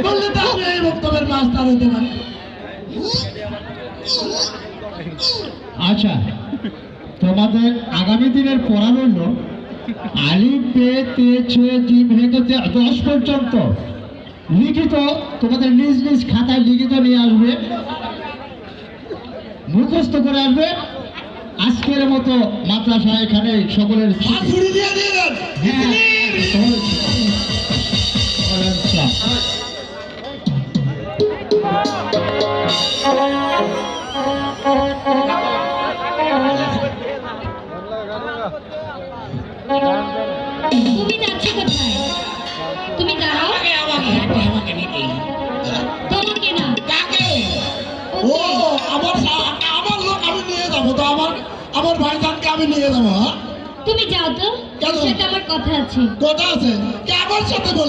বললে তো আমি এই বক্তব্যের মাস্টার হতে পারি। আচ্ছা, তোমাদের আগামী দিনের পড়া রইল আলিফ বে তে ছে জিম হেঁকে 10 পর্যন্ত লিখিত, তোমাদের নিজ নিজ খাতায় লিখিত নিয়ে আসবে, মুখস্থ করে আসবে। আজকের মতো মাদ্রাসা এখানে সকলের তুমি যাচ্ছ কোথায়? তুমি দাঁড়াও। তোমাকে না, ও আমার লোক আমি নিয়ে যাবো তো, আমার ভাইজানকে আমি নিয়ে যাবো। তুমি যাও তো, কেন? সেটা আমার কথা আছে। কথা আছে, কে আমার সাথে বল।